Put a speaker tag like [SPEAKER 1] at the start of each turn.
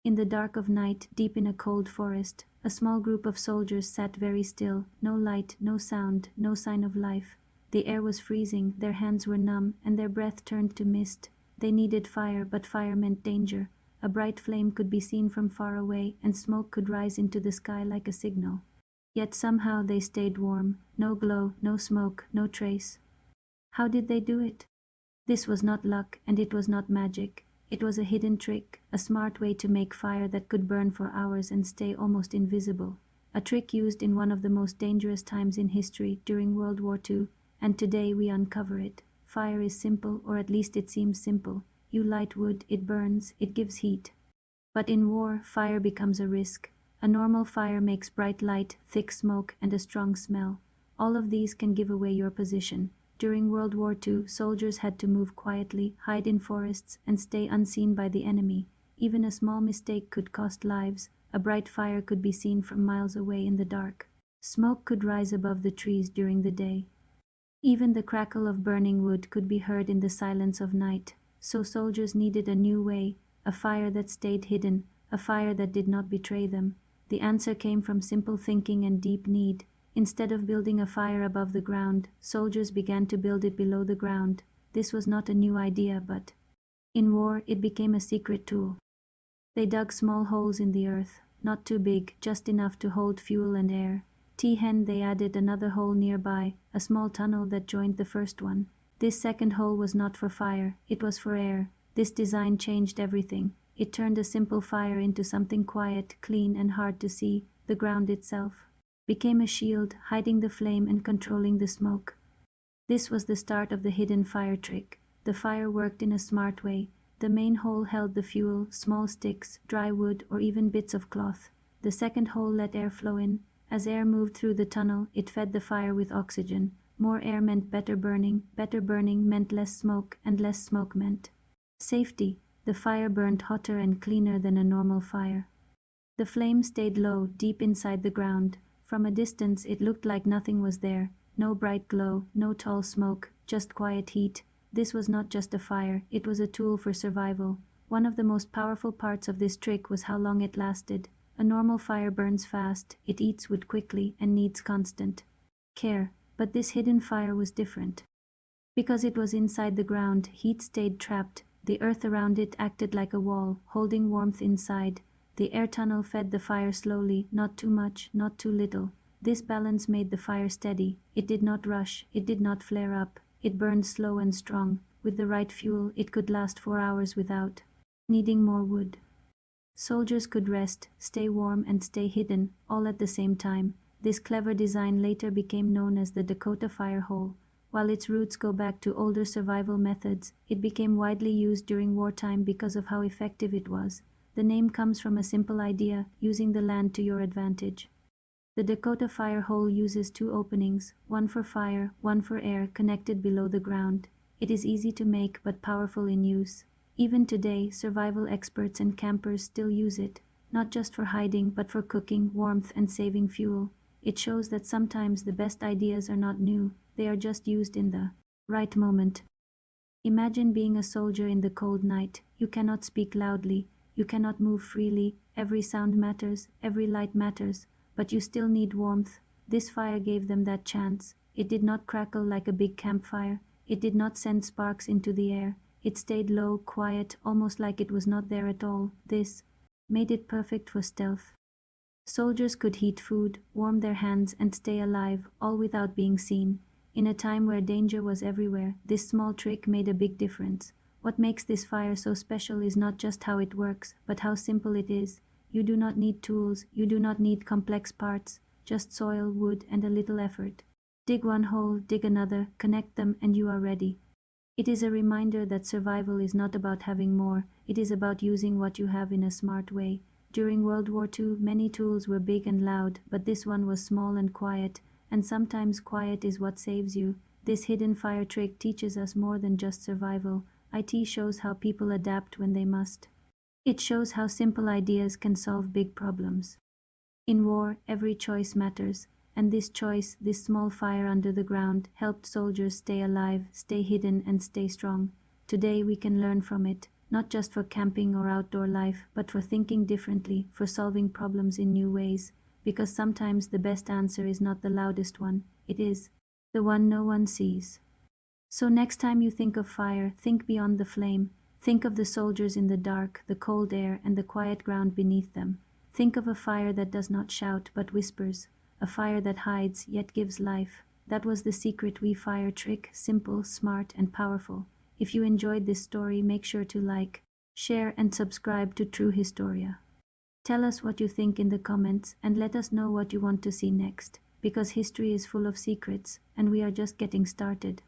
[SPEAKER 1] In the dark of night, deep in a cold forest, a small group of soldiers sat very still, no light, no sound, no sign of life. The air was freezing, their hands were numb, and their breath turned to mist. They needed fire, but fire meant danger. A bright flame could be seen from far away, and smoke could rise into the sky like a signal. Yet somehow they stayed warm. No glow, no smoke, no trace. How did they do it? This was not luck, and it was not magic. It was a hidden trick, a smart way to make fire that could burn for hours and stay almost invisible. A trick used in one of the most dangerous times in history, during World War II, and today we uncover it. Fire is simple, or at least it seems simple. You light wood, it burns, it gives heat. But in war, fire becomes a risk. A normal fire makes bright light, thick smoke, and a strong smell. All of these can give away your position. During World War II, soldiers had to move quietly, hide in forests, and stay unseen by the enemy. Even a small mistake could cost lives. A bright fire could be seen from miles away in the dark. Smoke could rise above the trees during the day. Even the crackle of burning wood could be heard in the silence of night. So soldiers needed a new way, a fire that stayed hidden, a fire that did not betray them. The answer came from simple thinking and deep need. Instead of building a fire above the ground, soldiers began to build it below the ground. This was not a new idea, but in war it became a secret tool. They dug small holes in the earth, not too big, just enough to hold fuel and air. They added another hole nearby, a small tunnel that joined the first one. This second hole was not for fire, it was for air. This design changed everything. It turned a simple fire into something quiet, clean, and hard to see. The ground itself became a shield, hiding the flame and controlling the smoke. This was the start of the hidden fire trick. The fire worked in a smart way. The main hole held the fuel, small sticks, dry wood, or even bits of cloth. The second hole let air flow in. As air moved through the tunnel, it fed the fire with oxygen. More air meant better burning meant less smoke, and less smoke meant safety. The fire burned hotter and cleaner than a normal fire. The flame stayed low, deep inside the ground. From a distance it looked like nothing was there. No bright glow, no tall smoke, just quiet heat. This was not just a fire, it was a tool for survival. One of the most powerful parts of this trick was how long it lasted. A normal fire burns fast, it eats wood quickly, and needs constant care. But this hidden fire was different. Because it was inside the ground, heat stayed trapped. The earth around it acted like a wall, holding warmth inside. The air tunnel fed the fire slowly, not too much, not too little. This balance made the fire steady. It did not rush, it did not flare up. It burned slow and strong. With the right fuel, it could last 4 hours without needing more wood. Soldiers could rest, stay warm, and stay hidden, all at the same time. This clever design later became known as the Dakota fire hole. While its roots go back to older survival methods, it became widely used during wartime because of how effective it was. The name comes from a simple idea, using the land to your advantage. The Dakota fire hole uses 2 openings, one for fire, one for air, connected below the ground. It is easy to make but powerful in use. Even today, survival experts and campers still use it, not just for hiding but for cooking, warmth, and saving fuel. It shows that sometimes the best ideas are not new, they are just used in the right moment. Imagine being a soldier in the cold night. You cannot speak loudly, you cannot move freely, every sound matters, every light matters, but you still need warmth. This fire gave them that chance. It did not crackle like a big campfire, it did not send sparks into the air. It stayed low, quiet, almost like it was not there at all. This made it perfect for stealth. Soldiers could heat food, warm their hands, and stay alive, all without being seen. In a time where danger was everywhere, this small trick made a big difference. What makes this fire so special is not just how it works, but how simple it is. You do not need tools, you do not need complex parts, just soil, wood, and a little effort. Dig one hole, dig another, connect them, and you are ready. It is a reminder that survival is not about having more, it is about using what you have in a smart way. During World War II, many tools were big and loud, but this one was small and quiet, and sometimes quiet is what saves you. This hidden fire trick teaches us more than just survival. It shows how people adapt when they must. It shows how simple ideas can solve big problems. In war, every choice matters. And this choice, this small fire under the ground, helped soldiers stay alive, stay hidden, and stay strong. Today we can learn from it. not just for camping or outdoor life, but for thinking differently, for solving problems in new ways, because sometimes the best answer is not the loudest one, it is the one no one sees. So next time you think of fire, think beyond the flame. Think of the soldiers in the dark, the cold air, and the quiet ground beneath them. Think of a fire that does not shout but whispers, a fire that hides yet gives life. That was the secret WWII fire trick, simple, smart, and powerful. If you enjoyed this story, make sure to like, share, and subscribe to True Historia. Tell us what you think in the comments and let us know what you want to see next, because history is full of secrets and we are just getting started.